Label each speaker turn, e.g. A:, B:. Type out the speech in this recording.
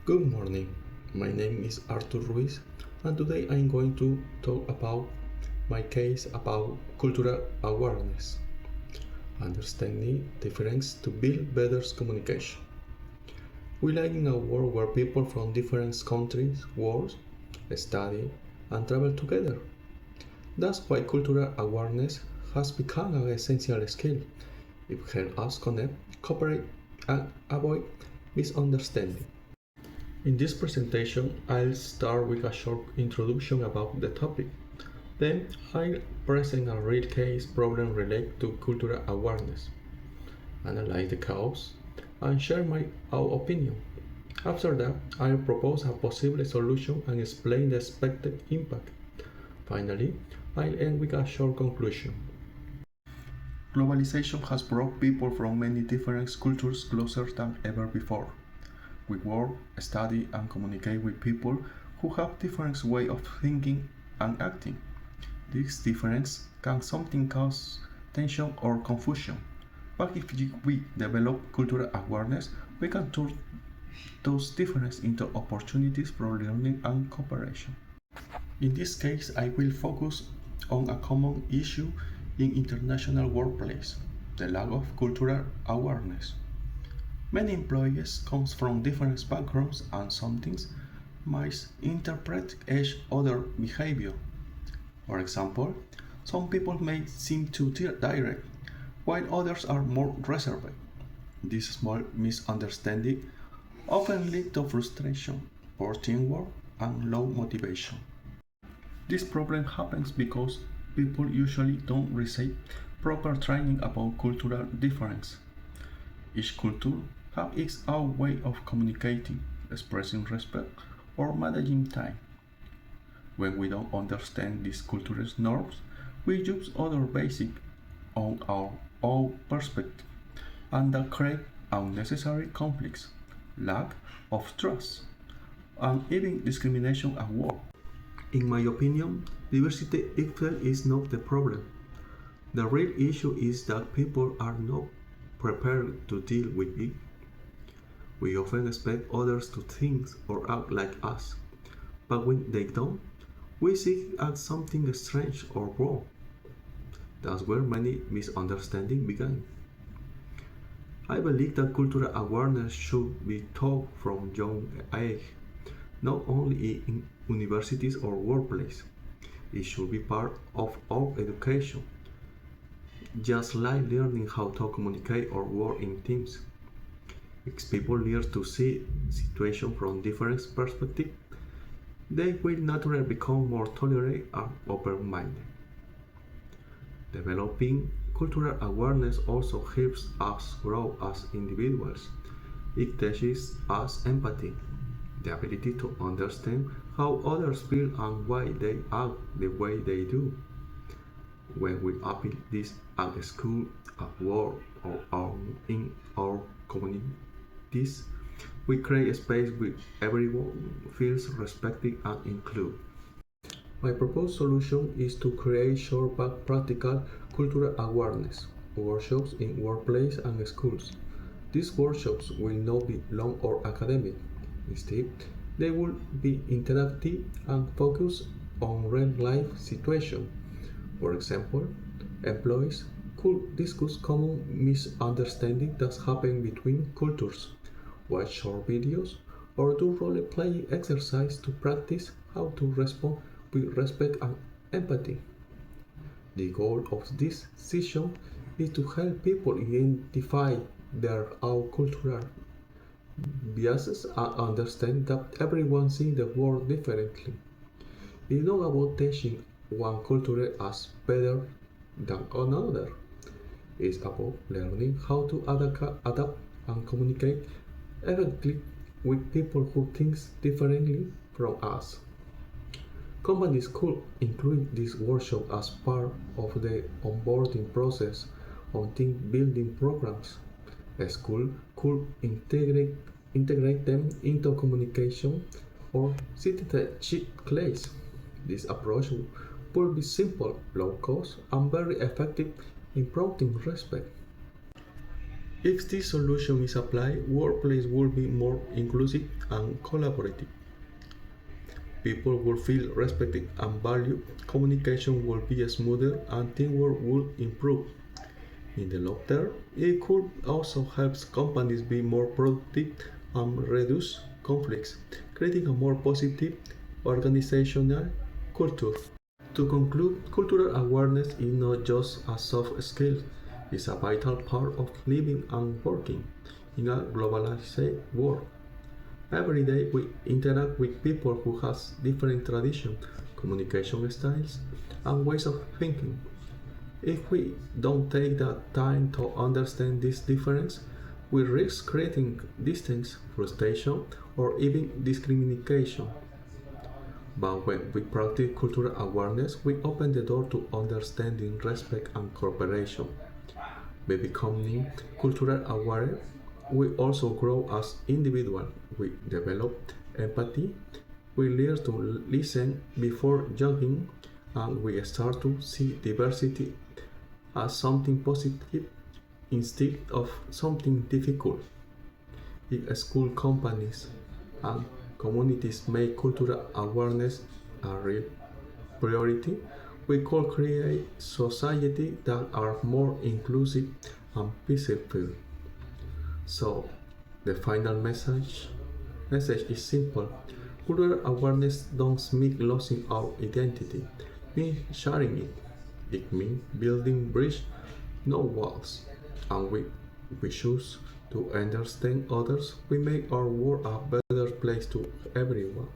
A: Good morning. My name is Artur Ruiz, and today I'm going to talk about my case about cultural awareness, understanding difference to build better communication. We live in a world where people from different countries work, study, and travel together. That's why cultural awareness has become an essential skill. It helps us connect, cooperate, and avoid misunderstanding. In this presentation, I'll start with a short introduction about the topic. Then I'll present a real case problem related to cultural awareness, analyze the cause, and share my own opinion. After that, I'll propose a possible solution and explain the expected impact. Finally, I'll end with a short conclusion. Globalization has brought people from many different cultures closer than ever before. We work, study, and communicate with people who have different ways of thinking and acting. This difference can sometimes cause tension or confusion, but if we develop cultural awareness, we can turn those differences into opportunities for learning and cooperation. In this case, I will focus on a common issue in international workplace, the lack of cultural awareness. Many employees come from different backgrounds and sometimes might interpret each other's behavior. For example, some people may seem too direct, while others are more reserved. This small misunderstanding often leads to frustration, poor teamwork, and low motivation. This problem happens because people usually don't receive proper training about cultural difference. Each culture has its own way of communicating, expressing respect, or managing time. When we don't understand these cultural norms, we use other basic on our own perspective, and that creates unnecessary conflicts, lack of trust, and even discrimination at work. In my opinion, diversity itself is not the problem. The real issue is that people are not prepared to deal with it. We often expect others to think or act like us, but when they don't, we see it as something strange or wrong. That's where many misunderstandings begin. I believe that cultural awareness should be taught from young age, not only in universities or workplace. It should be part of all education, just like learning how to communicate or work in teams. If people learn to see situations from different perspectives, they will naturally become more tolerant and open-minded. Developing cultural awareness also helps us grow as individuals. It teaches us empathy, the ability to understand how others feel and why they act the way they do. When we apply this at school, at work, or in our communities, we create a space where everyone feels respected and included. My proposed solution is to create short but practical cultural awareness workshops in workplace and schools. These workshops will not be long or academic. Instead, they will be interactive and focus on real-life situations. For example, employees could discuss common misunderstandings that happen between cultures, watch short videos, or do role-playing exercise to practice how to respond with respect and empathy. The goal of this session is to help people identify their own cultural biases and understand that everyone sees the world differently. It's not about teaching one culture as better than another. It's about learning how to adapt and communicate effectively with people who think differently from us. Companies could include this workshop as part of the onboarding process on team building programs. A school could integrate them into communication or citizenship class. This approach would be simple, low cost, and very effective in promoting respect. If this solution is applied, workplace will be more inclusive and collaborative. People will feel respected and valued, communication will be smoother, and teamwork will improve. In the long term, it could also help companies be more productive and reduce conflicts, creating a more positive organizational culture. To conclude, cultural awareness is not just a soft skill, it's a vital part of living and working in a globalized world. Every day we interact with people who have different traditions, communication styles, and ways of thinking. If we don't take the time to understand this difference, we risk creating distance, frustration, or even discrimination. But when we practice cultural awareness, we open the door to understanding, respect, and cooperation. By becoming cultural aware, we also grow as individuals. We develop empathy, we learn to listen before judging, and we start to see diversity as something positive instead of something difficult. If school companies and communities make cultural awareness a real priority, we could create society that are more inclusive and peaceful. So the final message is simple. Cultural awareness don't mean losing our identity, it means sharing it. It means building bridges, no walls. And we choose to understand others, we make our world a better place to everyone.